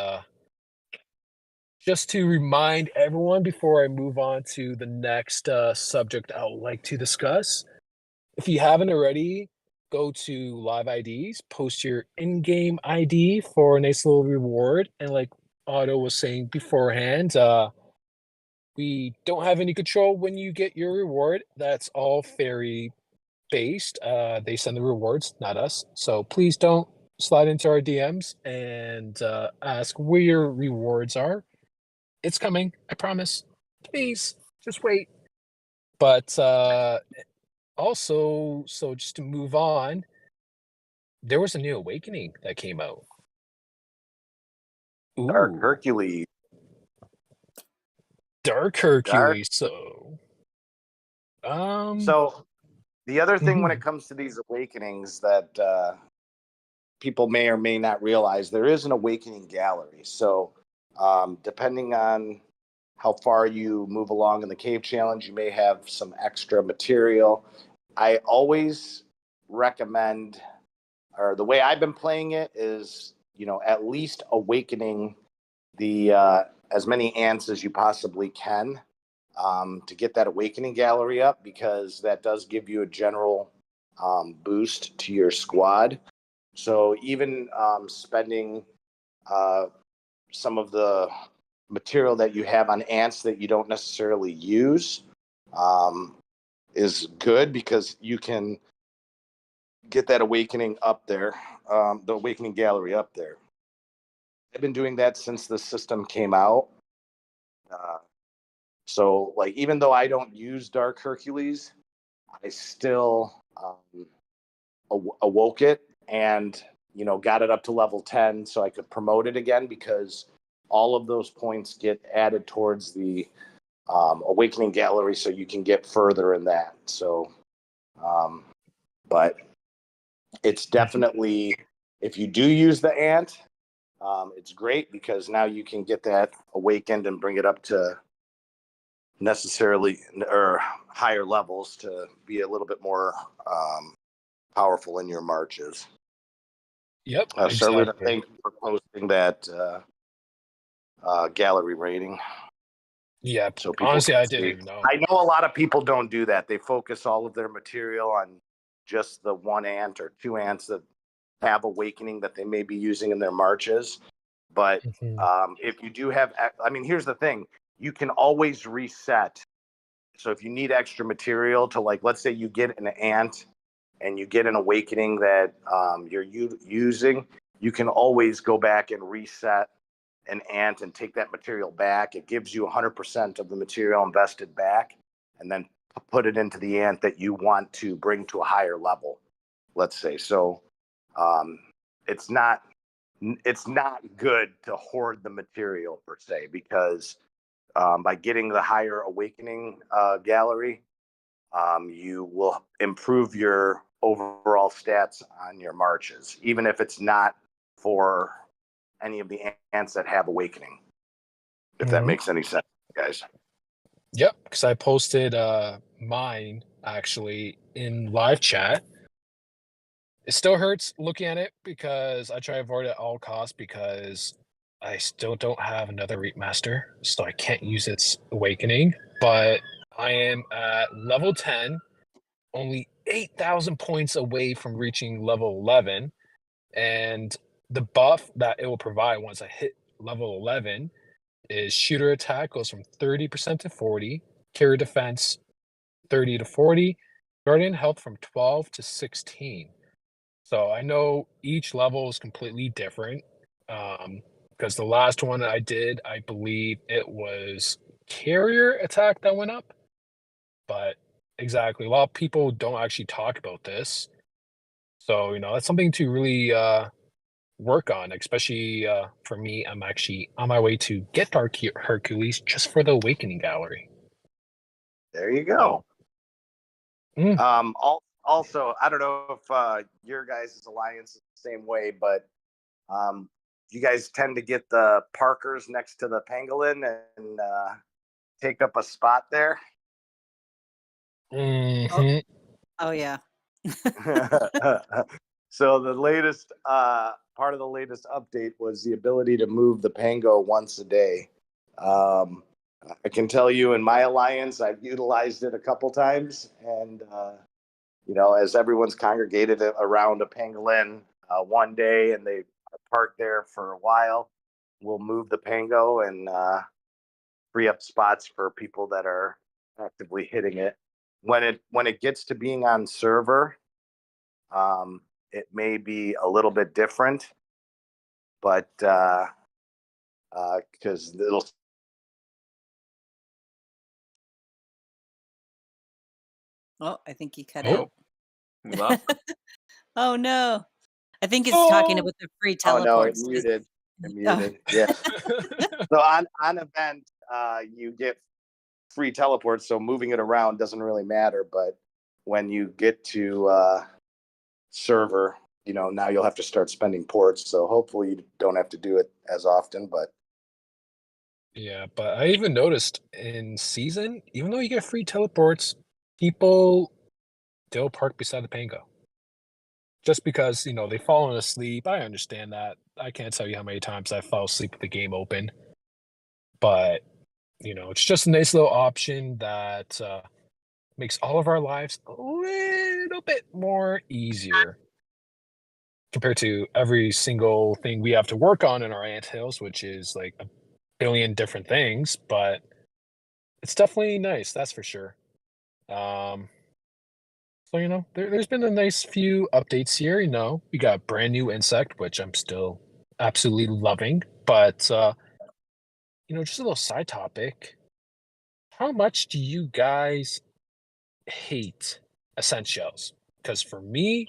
just to remind everyone before I move on to the next subject I would like to discuss, if you haven't already, go to Live IDs, post your in-game ID for a nice little reward. And like Otto was saying beforehand, we don't have any control when you get your reward. That's all fairy based. They send the rewards, not us. So please don't slide into our DMs and ask where your rewards are. It's coming, I promise. Please, just wait. But also, so just to move on, there was a new awakening that came out. Dark Ooh, Hercules. Dark Hercules. So, So the other thing when mhm. it comes to these awakenings that people may or may not realize, there is an awakening gallery. So depending on how far you move along in the cave challenge, you may have some extra material. I always recommend, or the way I've been playing it is, at least awakening the as many ants as you possibly can to get that awakening gallery up, because that does give you a general boost to your squad. So even spending some of the material that you have on ants that you don't necessarily use is good, because you can get that awakening up there, the awakening gallery up there. I've been doing that since the system came out. So like, even though I don't use Dark Hercules, I still awoke it and got it up to level 10 so I could promote it again, because all of those points get added towards the awakening gallery, so you can get further in that. So but it's definitely, if you do use the ant, it's great, because now you can get that awakened and bring it up to necessarily or higher levels to be a little bit more powerful in your marches. Yep. Charlene, Exactly. thank you for posting that gallery rating. Yeah. So people Honestly, can I didn't see. even know. I know a lot of people don't do that. They focus all of their material on just the one ant or two ants that have awakening that they may be using in their marches. But Mhm. if you do have, I mean, here's the thing: you can always reset. So if you need extra material to, like, let's say you get an ant and you get an awakening that you're using, you can always go back and reset an ant and take that material back. It gives you 100% of the material invested back, and then put it into the ant that you want to bring to a higher level, let's say. So it's not good to hoard the material per se, because by getting the higher awakening gallery, you will improve your overall stats on your marches, even if it's not for any of the ants that have awakening. If that Mhm. makes any sense, guys. Yep. Because I posted mine actually in live chat. It still hurts looking at it because I try to avoid it at all costs because I still don't have another Reap Master, so I can't use its awakening. But I am at level 10, only 8,000 points away from reaching level 11. And the buff that it will provide once I hit level 11 is shooter attack goes from 30% to 40, carrier defense 30 to 40, guardian health from 12 to 16. So I know each level is completely different. Because the last one I did, I believe it was carrier attack that went up. But exactly, a lot of people don't actually talk about this. So, that's something to really work on, especially for me. I'm actually on my way to get Dark Hercules just for the Awakening Gallery. There you So, go. mm, Also, I don't know if your guys' alliance is the same way, but you guys tend to get the Parkers next to the Pangolin and take up a spot there. mhm. Oh yeah. So the latest part of the latest update was the ability to move the Pango once a day. I can tell you, in my alliance, I've utilized it a couple times, and as everyone's congregated around a pangolin one day and they are parked there for a while, we'll move the Pango and free up spots for people that are actively hitting it. When it gets to being on server, it may be a little bit different, but because it'll. Oh, I think you cut Oh, out. We lost them. Oh no. I think it's talking oh. about the free Oh no, it teleports. muted. It Oh, muted. Yeah. So on event, you get free teleports, so moving it around doesn't really matter. But when you get to server, now you'll have to start spending ports. So hopefully you don't have to do it as often. But Yeah, but I even noticed in season, even though you get free teleports, people still park beside the Pango. Just because, they've fallen asleep. I understand that. I can't tell you how many times I fell asleep with the game open. But, it's just a nice little option that makes all of our lives a little bit more easier compared to every single thing we have to work on in our anthills, which is like a billion different things. But it's definitely nice, that's for sure. Um, so there's been a nice few updates here. We got a brand new insect, which I'm still absolutely loving. But just a little side topic. How much do you guys hate Ascent shells? Because for me,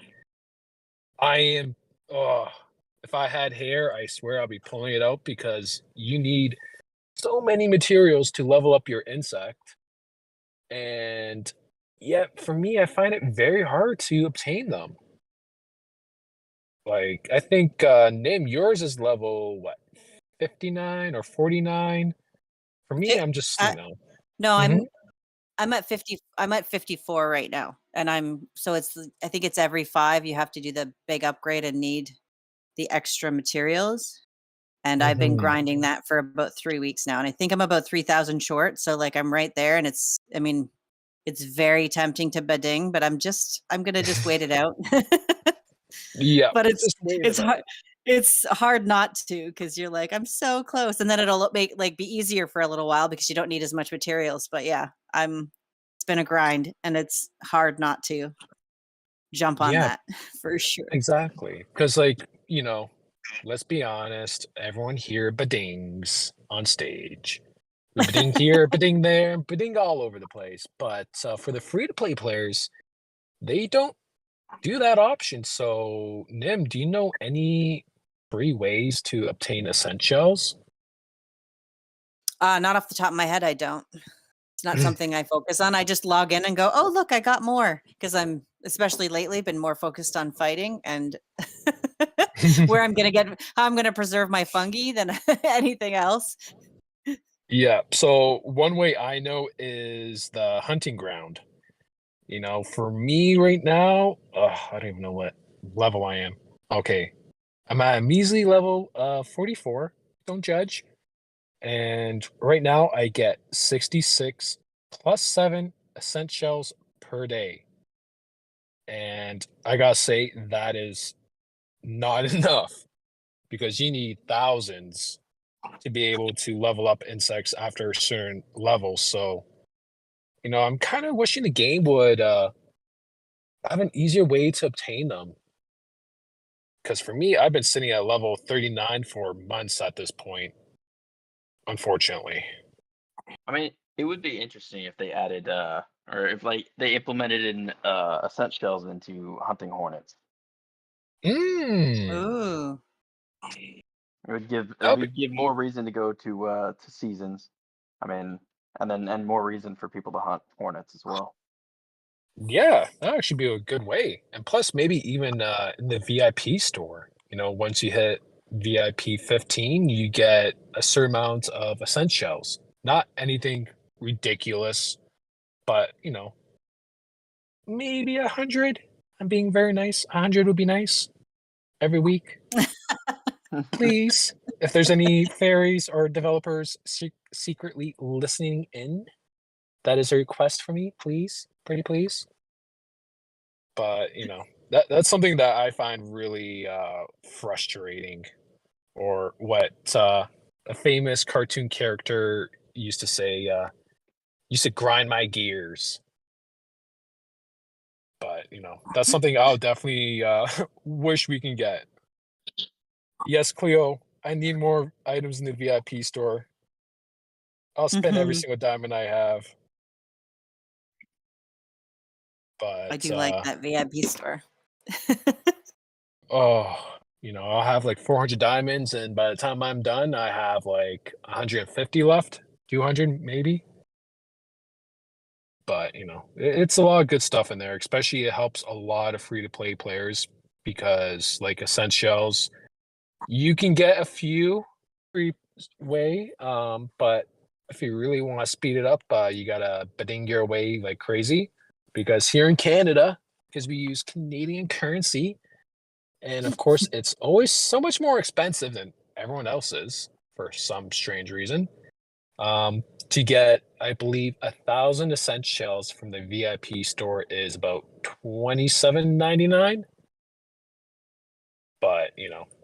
I am. Oh, if I had hair, I swear I'd be pulling it out because you need so many materials to level up your insect. And yet, for me, I find it very hard to obtain them. Like, I think, Nim, yours is level, what, 59 or 49? For me, It, I'm just, I, no, Mhm. I'm at 50. I'm at 54 right now, and I think it's every 5 you have to do the big upgrade and need the extra materials. And I've been Mhm. grinding that for about 3 weeks now, and I think I'm about 3,000 short. So like I'm right there, and I mean, it's very tempting to bidding, but I'm gonna just wait it out. Yeah, But just wait it's it out. hard it's hard not to because you're like, I'm so close, and then it'll be easier for a little while because you don't need as much materials. But yeah, it's been a grind, and it's hard not to jump on Yeah, that for sure. exactly. Because, like, let's be honest, everyone here badings on stage. We bading here, bading there, bading all over the place. But for the free to play players, they don't do that option. So, Nim, do you know any free ways to obtain essentials? Not off the top of my head, I don't. It's not something I focus on. I just log in and go, "Oh, look, I got more," because I'm especially lately been more focused on fighting and where how I'm gonna preserve my fungi than anything else. Yeah. So one way I know is the hunting ground. For me right now, I don't even know what level I am. Okay. I'm at a measly level 44. Don't judge. And right now I get 66 plus 7 ascent shells per day. And I gotta say that is not enough because you need thousands to be able to level up insects after certain levels. So, I'm kind of wishing the game would have an easier way to obtain them. Because for me, I've been sitting at level 39 for months at this point, unfortunately. I mean, it would be interesting if they added, or if like they implemented in ascent shells into hunting hornets. Mm, Ooh. It that'll be, would give more reason to go to seasons. I mean, and more reason for people to hunt hornets as well. yeah, that actually be a good way. And plus, maybe even in the VIP store, once you hit VIP 15, you get a certain amount of ascent shells. Not anything ridiculous, but, maybe 100. I'm being very nice. 100 would be nice every week. Please, if there's any fairies or developers secretly listening in, that is a request for me, please, pretty please. But that's something that I find really frustrating, or what a famous cartoon character used to say. Used to grind my gears. But that's something I'll definitely wish we can get. Yes, Cleo, I need more items in the VIP store. I'll spend every Mhm. single diamond I have. I But do like that VIP store. oh, I'll have like 400 diamonds, and by the time I'm done, I have like 150 left, 200 maybe. But it's a lot of good stuff in there. Especially, it helps a lot of free to play players because, like Ascent Shells, you can get a few free way, but if you really want to speed it up, you gotta beding your way like crazy. Because here in Canada, because we use Canadian currency, and of course, it's always so much more expensive than everyone else's for some strange reason. To get, I believe, 1,000 ascent shells from the VIP store is about $27.99. But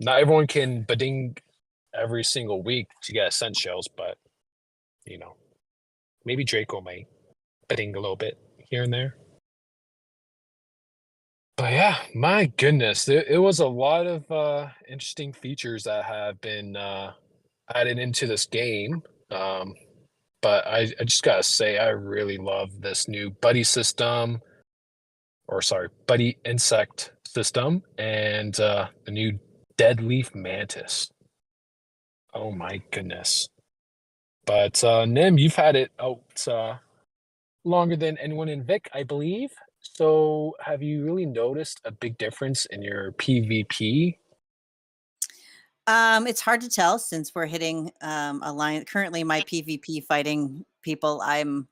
not everyone can beding every single week to get ascent shells, but you know, maybe Draco might beding a little bit here and there. But yeah, my goodness, it was a lot of interesting features that have been added into this game. Um, but I just gotta say, I really love this new buddy system, or sorry, buddy insect system, and the new dead leaf mantis. Oh my goodness. But Nim, you've had it out longer than anyone in Vic, I believe. So have you really noticed a big difference in your PvP? It's hard to tell since we're hitting a line. Currently, my PvP fighting people, I'm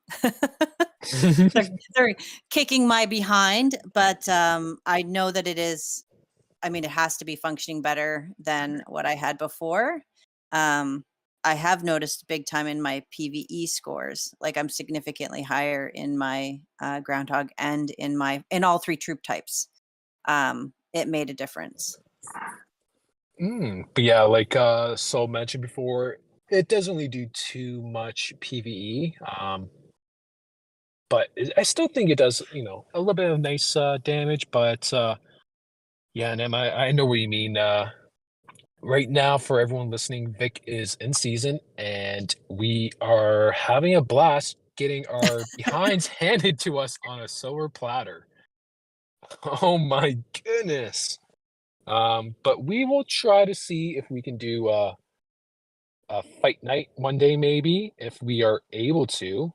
they're kicking my behind, but I know that it is. I mean, it has to be functioning better than what I had before. I have noticed big time in my PVE scores. Like I'm significantly higher in my groundhog and in all 3 troop types. It made a difference. But yeah, like Sol mentioned before, it doesn't really do too much PVE. But I still think it does, a little bit of nice damage. But yeah, and I know what you mean. Right now, for everyone listening, Vic is in season, and we are having a blast getting our behinds handed to us on a silver platter. Oh my goodness! But we will try to see if we can do a fight night one day, maybe if we are able to.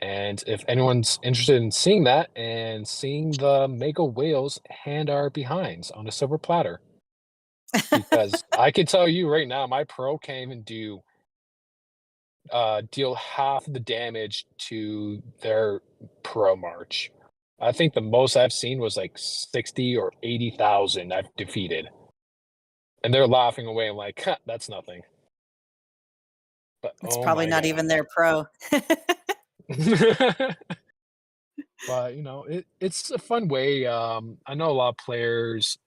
And if anyone's interested in seeing that and seeing the mega whales hand our behinds on a silver platter, because I can tell you right now, my pro can't even deal half the damage to their pro march. I think the most I've seen was like 60 or 80,000 I've defeated. And they're laughing away. I'm like, "Huh, that's nothing." But It's oh probably my not even their pro. god. But it's a fun way. I know a lot of players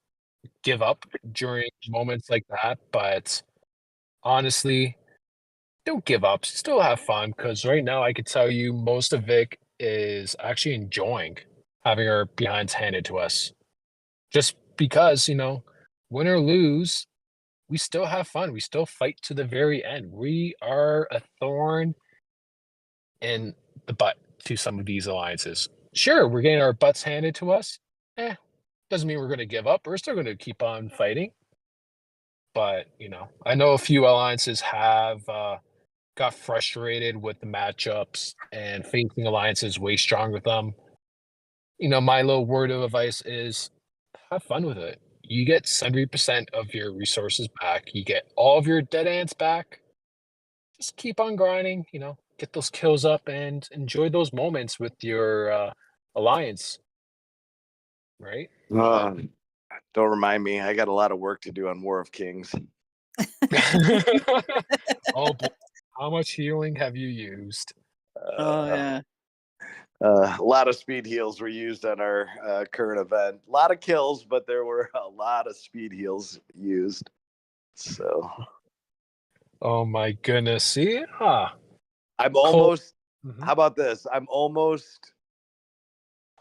give up during moments like that, but honestly, don't give up. Still have fun because right now I could tell you most of Vic is actually enjoying having our behinds handed to us. Just because, win or lose, we still have fun. We still fight to the very end. We are a thorn in the butt to some of these alliances. Sure, we're getting our butts handed to us. Doesn't mean we're going to give up. We're still going to keep on fighting. But, I know a few alliances have got frustrated with the matchups and facing alliances way stronger with them. My little word of advice is have fun with it. You get 70% of your resources back. You get all of your dead ants back. Just keep on grinding, get those kills up and enjoy those moments with your alliance. Right? Don't remind me. I got a lot of work to do on War of Kings. Oh boy. How much healing have you used? Oh yeah. A lot of speed heals were used on our current event. A lot of kills, but there were a lot of speed heals used. So Oh my goodness. Yeah. I'm Cole- almost. Mhm. How about this? I'm almost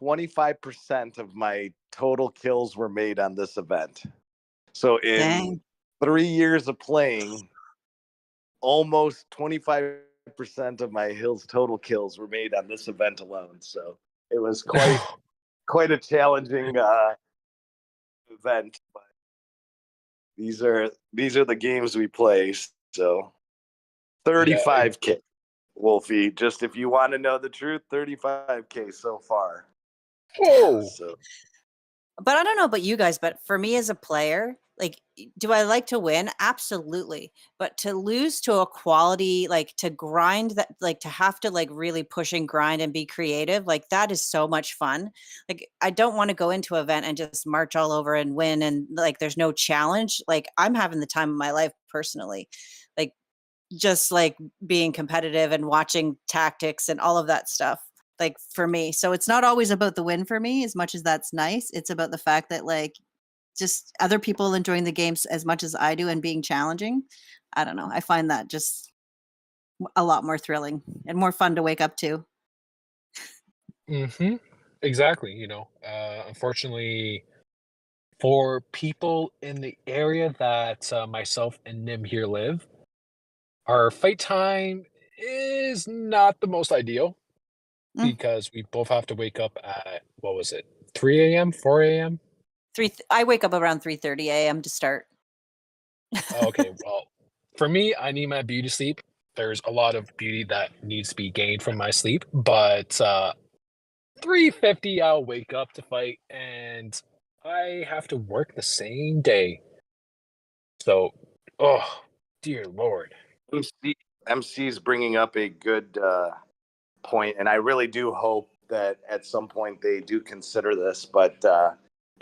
25% of my total kills were made on this event. So in Dang. 3 years of playing, almost 25% of my Hills total kills were made on this event alone. So it was quite a challenging event. But these are the games we play. So 35K, Wolfie. Just if you want to know the truth, 35K so far. Whoa. So But I don't know about you guys, but for me as a player, like, do I like to win? Absolutely. But to lose to a quality, like to grind that, like to have to like really push and grind and be creative, like that is so much fun. Like, I don't want to go into an event and just march all over and win and like there's no challenge. Like, I'm having the time of my life personally. Like, just like being competitive and watching tactics and all of that stuff, like for me. So it's not always about the win for me as much as that's nice. It's about the fact that like just other people enjoying the games as much as I do and being challenging. I don't know. I find that just a lot more thrilling and more fun to wake up to. Exactly. Unfortunately, for people in the area that myself and Nim here live, our fight time is not the most ideal Mm. because we both have to wake up at what was it, 3 a.m., 4 a.m. I wake up around 3:30 a.m. to start. Okay, well, for me, I need my beauty sleep. There's a lot of beauty that needs to be gained from my sleep, but 3:50, I'll wake up to fight, and I have to work the same day. So, oh dear Lord. MC is bringing up a good point, and I really do hope that at some point they do consider this, but the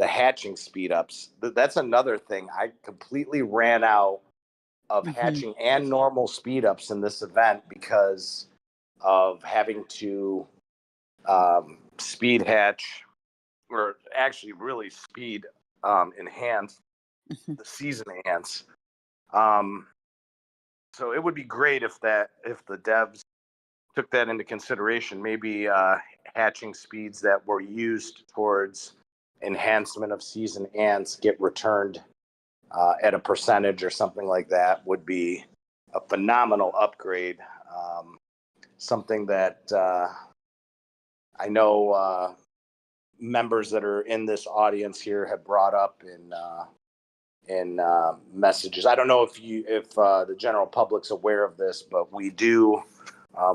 hatching speed ups, that's another thing. I completely ran out of Mhm. hatching and normal speed ups in this event because of having to speed hatch, or actually really speed enhance Mhm. the season enhance. So it would be great if the devs took that into consideration. Maybe hatching speeds that were used towards enhancement of season ants get returned at a percentage or something like that would be a phenomenal upgrade. Something that I know members that are in this audience here have brought up in messages. I don't know if the general public's aware of this, but we do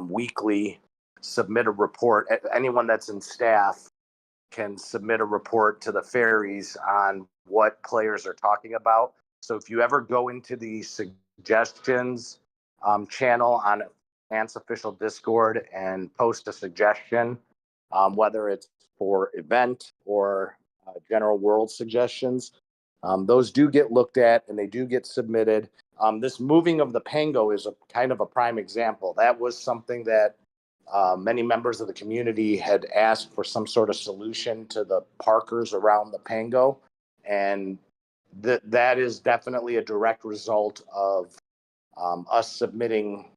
weekly submit a report. Anyone that's in staff can submit a report to the fairies on what players are talking about. So if you ever go into the suggestions channel on Ants official Discord and post a suggestion, whether it's for event or general world suggestions, those do get looked at and they do get submitted. This moving of the Pango is a kind of a prime example. That was something that many members of the community had asked for some sort of solution to the parkers around the Pango. And that is definitely a direct result of us submitting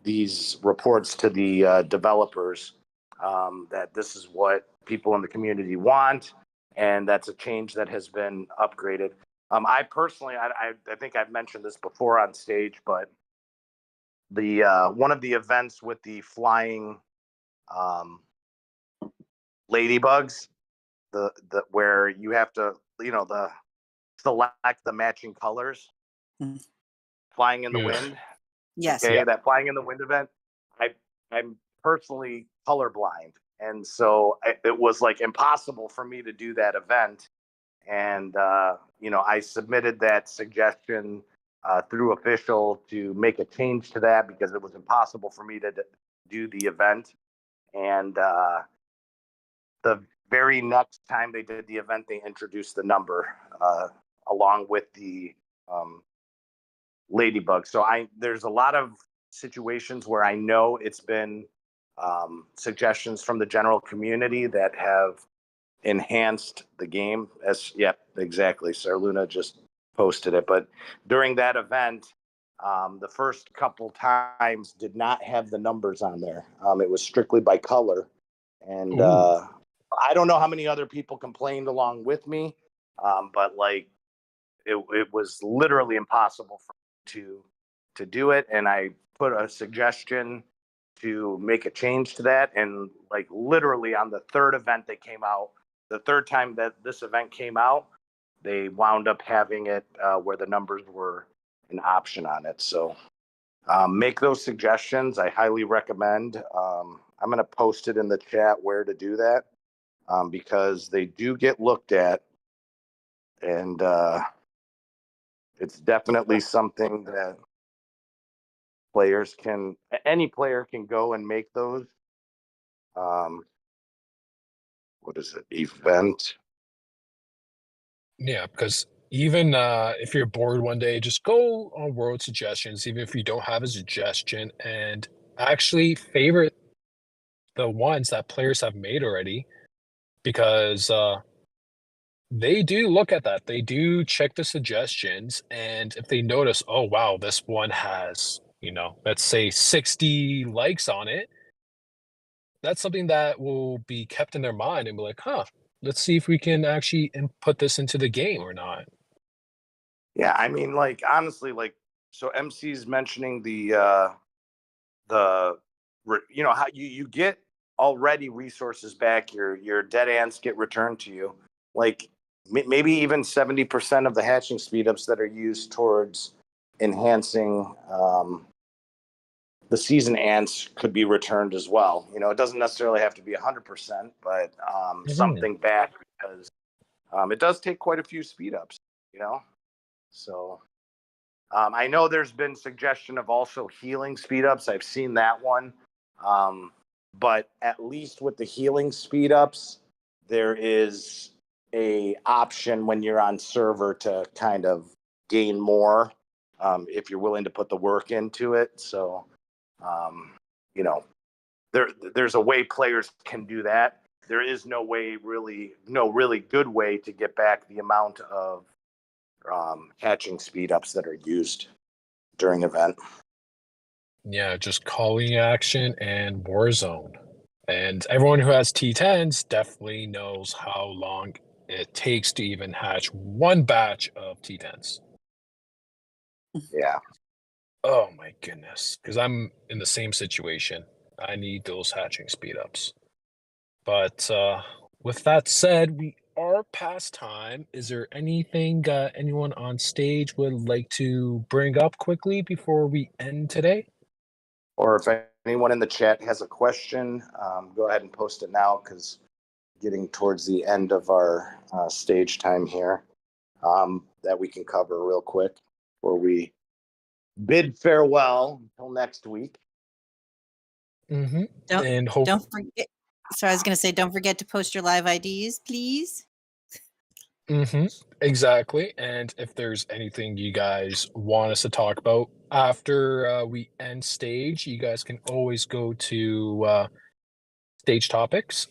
these reports to the developers, that this is what people in the community want. And that's a change that has been upgraded. I personally, I think I've mentioned this before on stage, but the one of the events with the flying ladybugs, the where you have to, the select the matching colors, Mm. flying in the Yeah. wind. Yes. Okay, Yeah. that flying in the wind event. I'm personally colorblind, and so it was like impossible for me to do that event. And I submitted that suggestion through official to make a change to that because it was impossible for me to do the event. And the very next time they did the event, they introduced the number along with the ladybug. So there's a lot of situations where I know it's been suggestions from the general community that have enhanced the game. Yep, exactly. Sir Luna just posted it. But during that event, the first couple times did not have the numbers on there. It was strictly by color. And I don't know how many other people complained along with me, but like it was literally impossible for me to do it. And I put a suggestion to make a change to that. And like literally on the third event that came out, the third time that this event came out, they wound up having it where the numbers were an option on it. So make those suggestions. I highly recommend. I'm going to post it in the chat where to do that because they do get looked at. And it's definitely something that any player can go and make those. What is it? Event. Yeah, because even if you're bored one day, just go on World Suggestions, even if you don't have a suggestion, and actually favorite the ones that players have made already, because they do look at that. They do check the suggestions, and if they notice, oh wow, this one has, let's say 60 likes on it, that's something that will be kept in their mind and be like, huh, let's see if we can actually input this into the game or not. Yeah, I mean, like honestly, like so MC's mentioning how you get already resources back. Your dead ants get returned to you. Like maybe even 70% of the hatching speedups that are used towards enhancing the season ants could be returned as well. It doesn't necessarily have to be 100%, but something back because it does take quite a few speed ups. So I know there's been suggestion of also healing speed ups. I've seen that one. but at least with the healing speed ups, there is a option when you're on server to kind of gain more if you're willing to put the work into it. So, you know, there's a way players can do that. There is no really good way to get back the amount of hatching speed ups that are used during event. Yeah, just calling action and Warzone. And everyone who has T10s definitely knows how long it takes to even hatch one batch of T10s. Yeah. Oh my goodness. Because I'm in the same situation. I need those hatching speed ups. But with that said, we are past time. Is there anything anyone on stage would like to bring up quickly before we end today? Or if anyone in the chat has a question, go ahead and post it now because getting towards the end of our stage time here that we can cover real quick before we bid farewell until next week. Mm-hmm. Don't And hope don't forget. So I was going to say, don't forget to post your live IDs, please. Mm-hmm. Exactly. And if there's anything you guys want us to talk about after we end stage, you guys can always go to stage topics,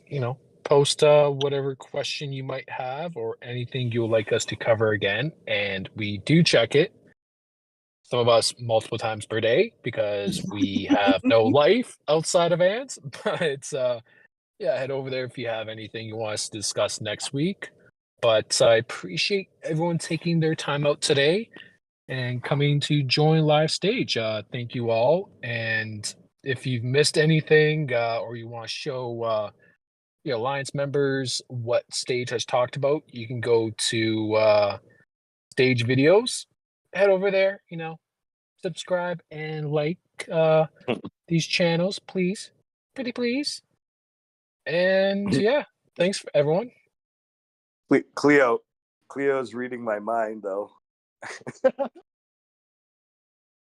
post whatever question you might have or anything you would like us to cover again. And we do check it. Some of us multiple times per day because we have no life outside of ants. But yeah, head over there if you have anything you want us to discuss next week. But I appreciate everyone taking their time out today and coming to join live stage. Thank you all. And if you've missed anything or you want to show Alliance members what stage has talked about, you can go to stage videos. Head over there, subscribe and like these channels, please. Pretty please. And yeah, thanks for everyone. Cleo's reading my mind though.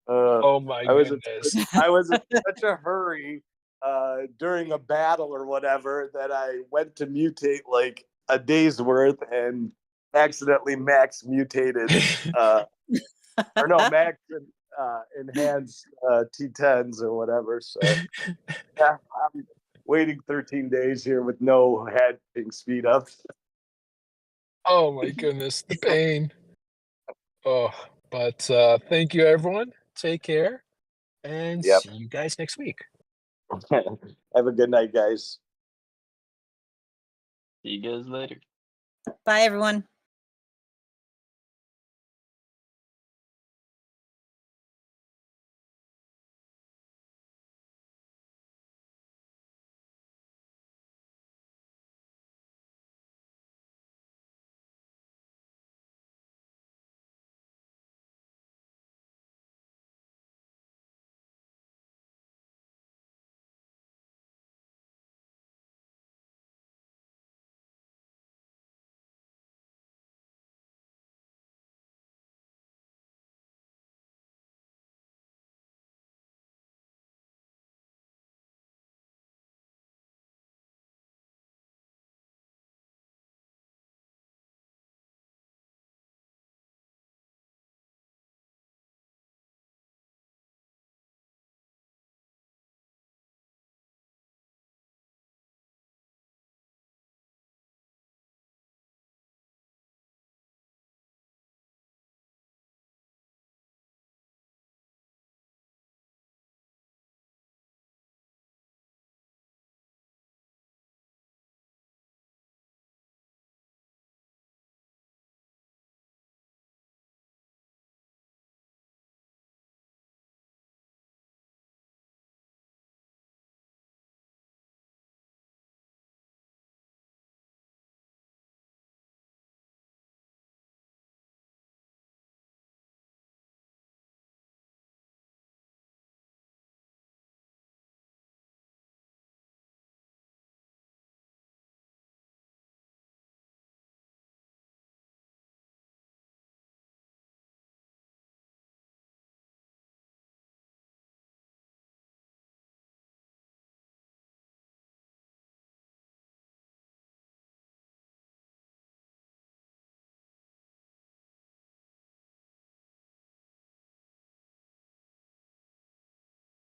Oh my I was goodness. in such a hurry during a battle or whatever that I went to mutate like a day's worth and accidentally max mutated or no max enhanced T10s or whatever. So yeah, I'm waiting 13 days here with no hatching speed ups. Oh my goodness, the pain. Oh, but thank you everyone. Take care and Yep. see you guys next week. Have a good night, guys. See you guys later. Bye, everyone.